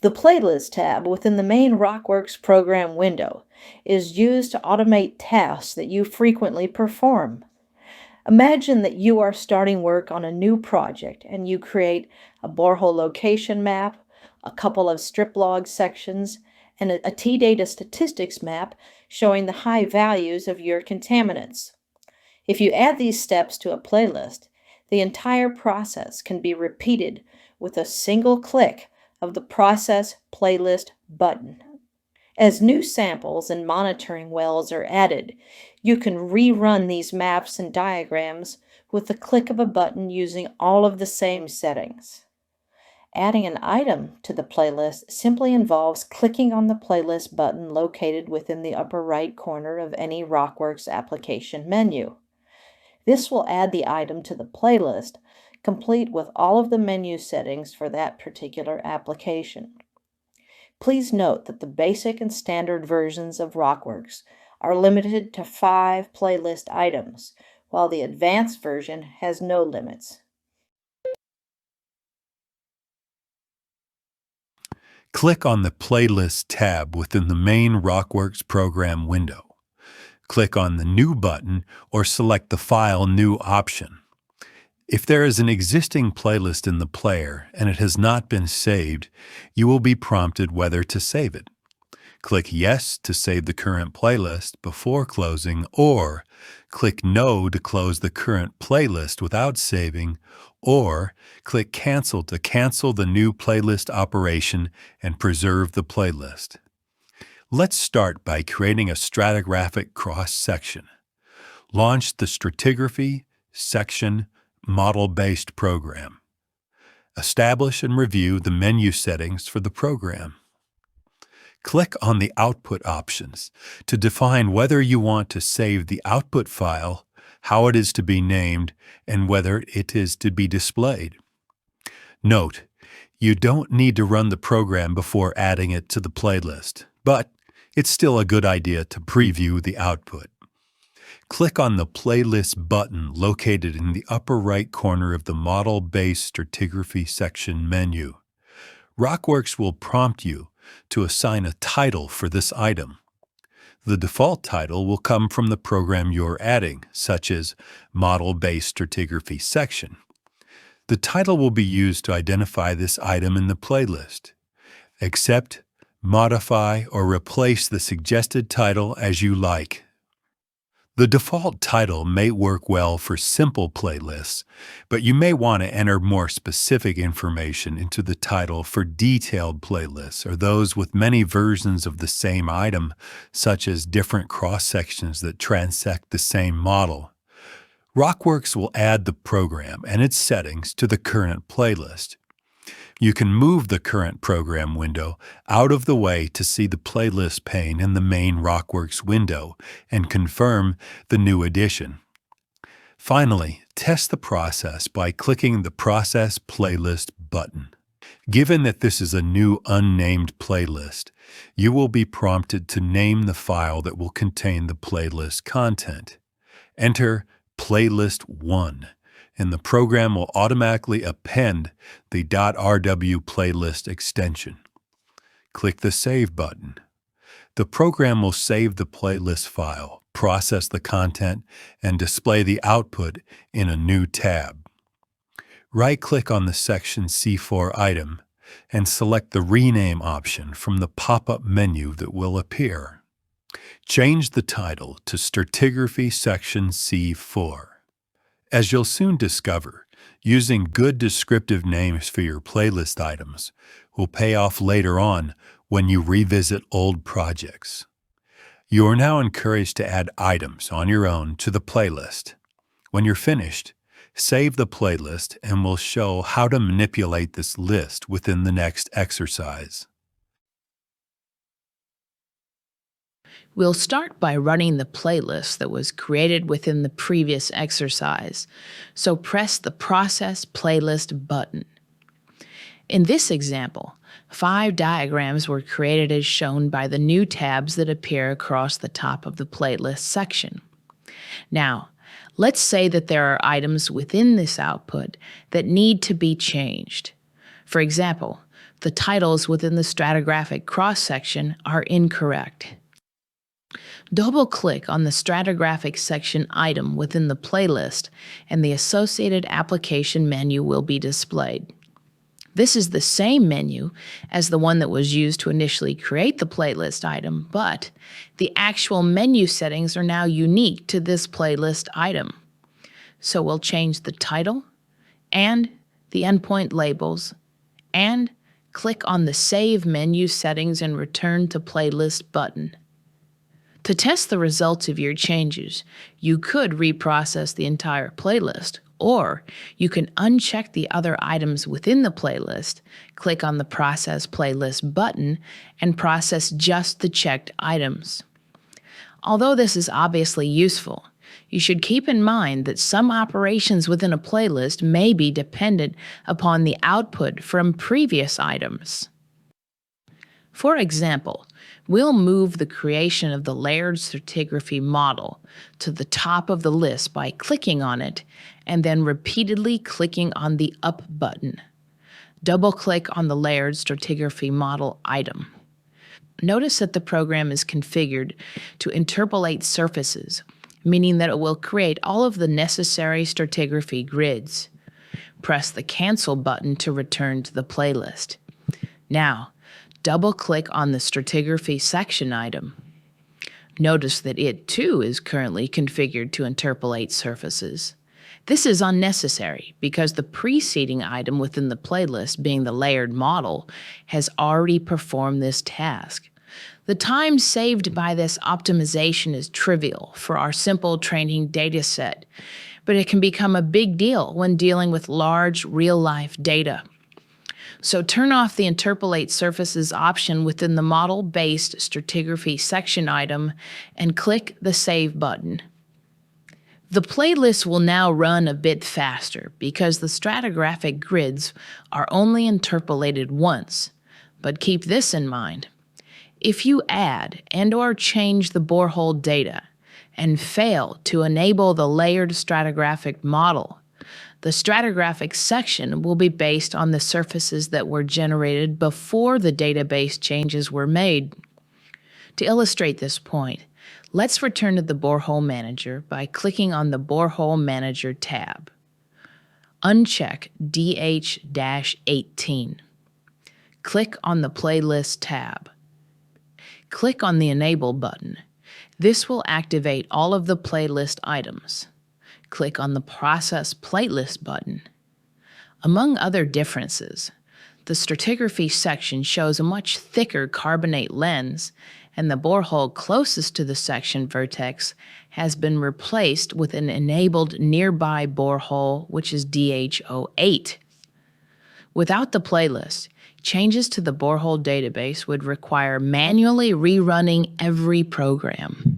The Playlist tab within the main RockWorks program window is used to automate tasks that you frequently perform. Imagine that you are starting work on a new project and you create a borehole location map, a couple of strip log sections, and a T-data statistics map showing the high values of your contaminants. If you add these steps to a playlist, the entire process can be repeated with a single click of the Process Playlist button. As new samples and monitoring wells are added, you can rerun these maps and diagrams with the click of a button using all of the same settings. Adding an item to the playlist simply involves clicking on the playlist button located within the upper right corner of any RockWorks application menu. This will add the item to the playlist, complete with all of the menu settings for that particular application. Please note that the basic and standard versions of RockWorks are limited to 5 playlist items, while the advanced version has no limits. Click on the Playlist tab within the main RockWorks program window. Click on the New button or select the File New option. If there is an existing playlist in the player and it has not been saved, you will be prompted whether to save it. Click Yes to save the current playlist before closing, or click No to close the current playlist without saving, or click Cancel to cancel the new playlist operation and preserve the playlist. Let's start by creating a stratigraphic cross-section. Launch the Stratigraphy Section Model-Based program. Establish and review the menu settings for the program. Click on the Output options to define whether you want to save the output file, how it is to be named, and whether it is to be displayed. Note, you don't need to run the program before adding it to the playlist, but it's still a good idea to preview the output. Click on the Playlist button located in the upper right corner of the Model-Based Stratigraphy section menu. RockWorks will prompt you to assign a title for this item. The default title will come from the program you're adding, such as Model-Based Stratigraphy section. The title will be used to identify this item in the playlist. Accept, modify, or replace the suggested title as you like. The default title may work well for simple playlists, but you may want to enter more specific information into the title for detailed playlists or those with many versions of the same item, such as different cross-sections that transect the same model. RockWorks will add the program and its settings to the current playlist. You can move the current program window out of the way to see the playlist pane in the main RockWorks window and confirm the new addition. Finally, test the process by clicking the Process Playlist button. Given that this is a new unnamed playlist, you will be prompted to name the file that will contain the playlist content. Enter Playlist 1. And the program will automatically append the .rw playlist extension. Click the Save button. The program will save the playlist file, process the content, and display the output in a new tab. Right-click on the Section C4 item and select the Rename option from the pop-up menu that will appear. Change the title to Stratigraphy Section C4. As you'll soon discover, using good descriptive names for your playlist items will pay off later on when you revisit old projects. You are now encouraged to add items on your own to the playlist. When you're finished, save the playlist and we'll show how to manipulate this list within the next exercise. We'll start by running the playlist that was created within the previous exercise, so press the Process Playlist button. In this example, 5 diagrams were created as shown by the new tabs that appear across the top of the playlist section. Now, let's say that there are items within this output that need to be changed. For example, The titles within the stratigraphic cross-section are incorrect. Double-click on the stratigraphic section item within the playlist, and the associated application menu will be displayed. This is the same menu as the one that was used to initially create the playlist item, but the actual menu settings are now unique to this playlist item. So we'll change the title and the endpoint labels, and click on the Save Menu Settings and Return to Playlist button. To test the results of your changes, you could reprocess the entire playlist, or you can uncheck the other items within the playlist, click on the Process Playlist button, and process just the checked items. Although this is obviously useful, you should keep in mind that some operations within a playlist may be dependent upon the output from previous items. For example, we'll move the creation of the layered stratigraphy model to the top of the list by clicking on it and then repeatedly clicking on the Up button. Double-click on the layered stratigraphy model item. Notice that the program is configured to interpolate surfaces, meaning that it will create all of the necessary stratigraphy grids. Press the Cancel button to return to the playlist. Now, double-click on the stratigraphy section item. Notice that it too is currently configured to interpolate surfaces. This is unnecessary because the preceding item within the playlist, being the layered model, has already performed this task. The time saved by this optimization is trivial for our simple training data set, but it can become a big deal when dealing with large real-life data. So turn off the Interpolate Surfaces option within the model-based stratigraphy section item and click the Save button. The playlist will now run a bit faster because the stratigraphic grids are only interpolated once, but keep this in mind. If you add and/or change the borehole data and fail to enable the layered stratigraphic model, the stratigraphic section will be based on the surfaces that were generated before the database changes were made. To illustrate this point, let's return to the Borehole Manager by clicking on the Borehole Manager tab. Uncheck DH-18. Click on the Playlist tab. Click on the Enable button. This will activate all of the playlist items. Click on the Process Playlist button. Among other differences, the stratigraphy section shows a much thicker carbonate lens, and the borehole closest to the section vertex has been replaced with an enabled nearby borehole, which is DH-08. Without the playlist, changes to the borehole database would require manually rerunning every program.